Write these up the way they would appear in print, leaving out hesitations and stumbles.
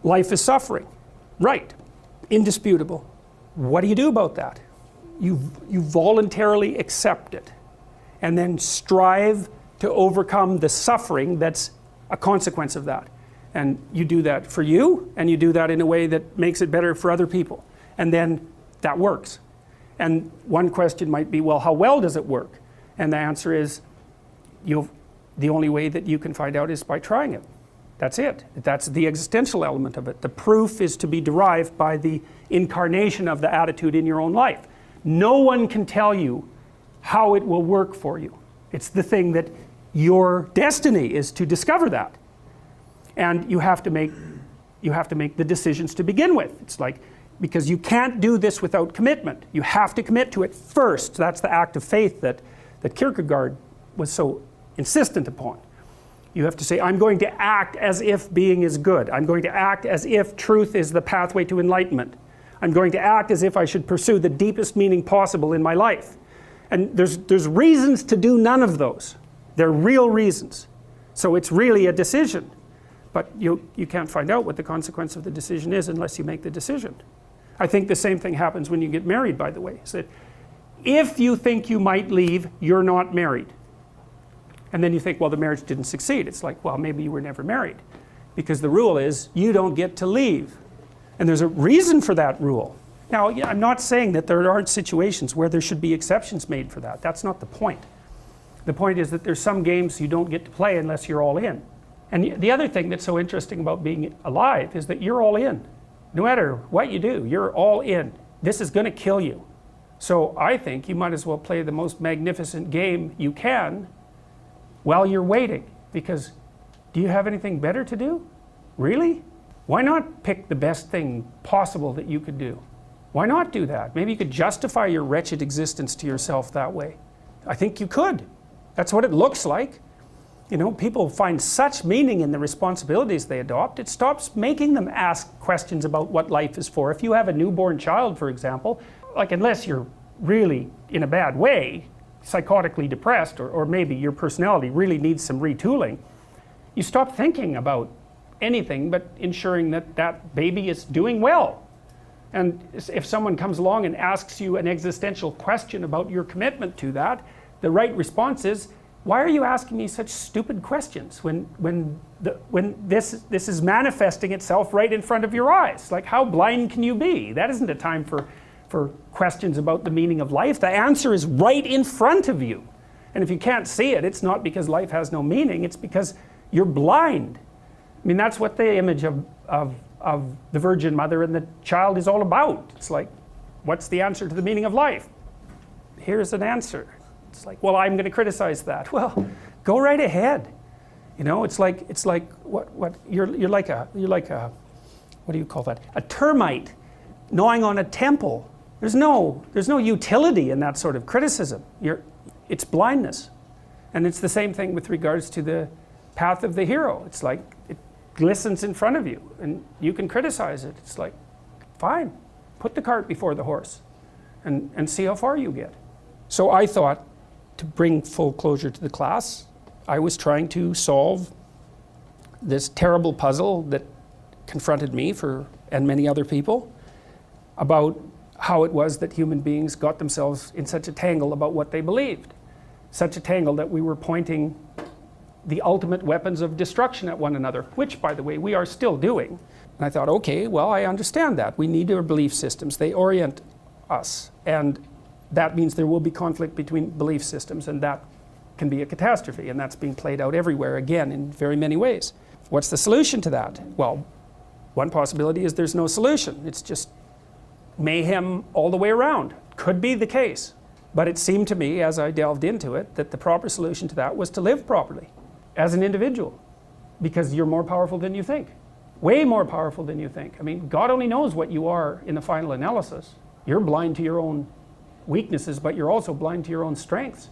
Life is suffering. Right. Indisputable. What do you do about that? You voluntarily accept it and then strive to overcome the suffering that's a consequence of that. And you do that for you, and you do that in a way that makes it better for other people. And then that works. And one question might be, well, how well does it work? And the answer is, the only way that you can find out is by trying it. That's it. That's the existential element of it. The proof is to be derived by the incarnation of the attitude in your own life. No one can tell you how it will work for you. It's the thing that your destiny is to discover that. And you have to make the decisions to begin with. It's like, because you can't do this without commitment. You have to commit to it first. That's the act of faith that Kierkegaard was so insistent upon. You have to say, I'm going to act as if being is good. I'm going to act as if truth is the pathway to enlightenment. I'm going to act as if I should pursue the deepest meaning possible in my life. And there's reasons to do none of those. They're real reasons. So it's really a decision. But you can't find out what the consequence of the decision is unless you make the decision. I think the same thing happens when you get married, by the way. So if you think you might leave, you're not married. And then you think, well, the marriage didn't succeed. It's like, well, maybe you were never married. Because the rule is, you don't get to leave. And there's a reason for that rule. Now, I'm not saying that there aren't situations where there should be exceptions made for that. That's not the point. The point is that there's some games you don't get to play unless you're all in. And the other thing that's so interesting about being alive is that you're all in. No matter what you do, you're all in. This is going to kill you. So I think you might as well play the most magnificent game you can while you're waiting. Because do you have anything better to do? Really? Why not pick the best thing possible that you could do? Why not do that? Maybe you could justify your wretched existence to yourself that way. I think you could. That's what it looks like. You know, people find such meaning in the responsibilities they adopt, it stops making them ask questions about what life is for. If you have a newborn child, for example, like unless you're really in a bad way, psychotically depressed, or maybe your personality really needs some retooling, you stop thinking about anything but ensuring that that baby is doing well. And if someone comes along and asks you an existential question about your commitment to that, the right response is, why are you asking me such stupid questions when this is manifesting itself right in front of your eyes? Like, how blind can you be? That isn't a time for questions about the meaning of life. The answer is right in front of you. And if you can't see it, it's not because life has no meaning, it's because you're blind. I mean, that's what the image of the Virgin Mother and the child is all about. It's like, what's the answer to the meaning of life? Here's an answer. It's like, well, I'm going to criticize that. Well, go right ahead. You know, it's like what you're like a what do you call that? A termite gnawing on a temple. There's no utility in that sort of criticism. It's blindness. And it's the same thing with regards to the path of the hero. It's like it glistens in front of you and you can criticize it. It's like, fine, put the cart before the horse and see how far you get. So I thought, to bring full closure to the class, I was trying to solve this terrible puzzle that confronted me and many other people about how it was that human beings got themselves in such a tangle about what they believed. Such a tangle that we were pointing the ultimate weapons of destruction at one another, which, by the way, we are still doing. And I thought, okay, well, I understand that. We need our belief systems. They orient us. And that means there will be conflict between belief systems, and that can be a catastrophe. And that's being played out everywhere, again, in very many ways. What's the solution to that? Well, one possibility is there's no solution. It's just mayhem all the way around. Could be the case. But it seemed to me, as I delved into it, that the proper solution to that was to live properly as an individual, because you're more powerful than you think. Way more powerful than you think. I mean, God only knows what you are in the final analysis. You're blind to your own weaknesses, but you're also blind to your own strengths.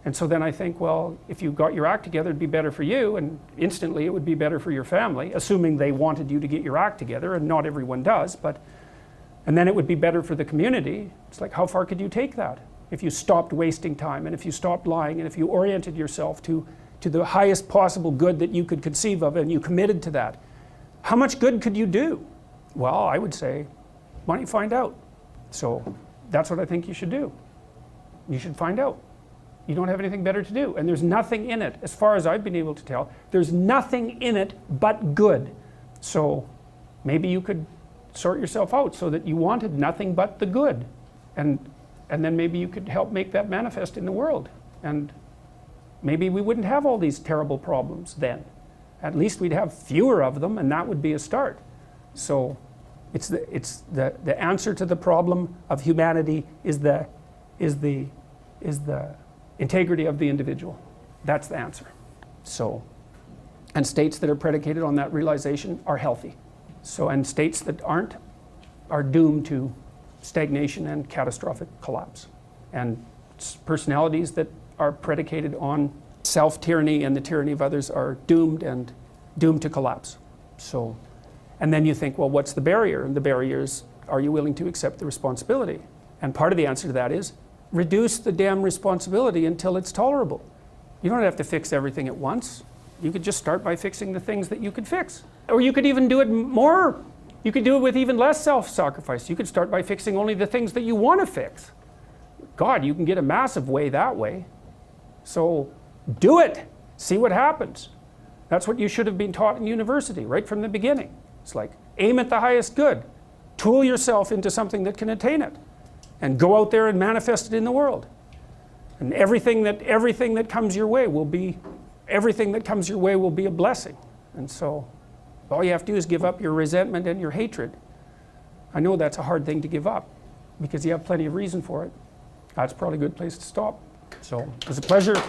And so then I think, well, if you got your act together, it'd be better for you, and instantly it would be better for your family, assuming they wanted you to get your act together, and not everyone does, and then it would be better for the community. It's like, how far could you take that? If you stopped wasting time, and if you stopped lying, and if you oriented yourself to the highest possible good that you could conceive of, and you committed to that, How much good could you do? Well, I would say, why don't you find out? So that's what I think you should do. You should find out. You don't have anything better to do. And there's nothing in it, as far as I've been able to tell, there's nothing in it but good. So maybe you could sort yourself out so that you wanted nothing but the good. And then maybe you could help make that manifest in the world. And maybe we wouldn't have all these terrible problems then. At least we'd have fewer of them, and that would be a start. So it's the answer to the problem of humanity is the integrity of the individual. That's the answer. So, and states that are predicated on that realization are healthy. So, and states that aren't are doomed to stagnation and catastrophic collapse. And personalities that are predicated on self-tyranny and the tyranny of others are doomed to collapse. So, and then you think, well, what's the barrier? And the barrier is, are you willing to accept the responsibility? And part of the answer to that is, reduce the damn responsibility until it's tolerable. You don't have to fix everything at once. You could just start by fixing the things that you could fix. Or you could even do it more. You could do it with even less self-sacrifice. You could start by fixing only the things that you want to fix. God, you can get a massive way that way. So do it. See what happens. That's what you should have been taught in university right from the beginning. It's like, aim at the highest good. Tool yourself into something that can attain it. And go out there and manifest it in the world. And everything that comes your way will be a blessing. And so all you have to do is give up your resentment and your hatred. I know that's a hard thing to give up because you have plenty of reason for it. That's probably a good place to stop. So it was a pleasure.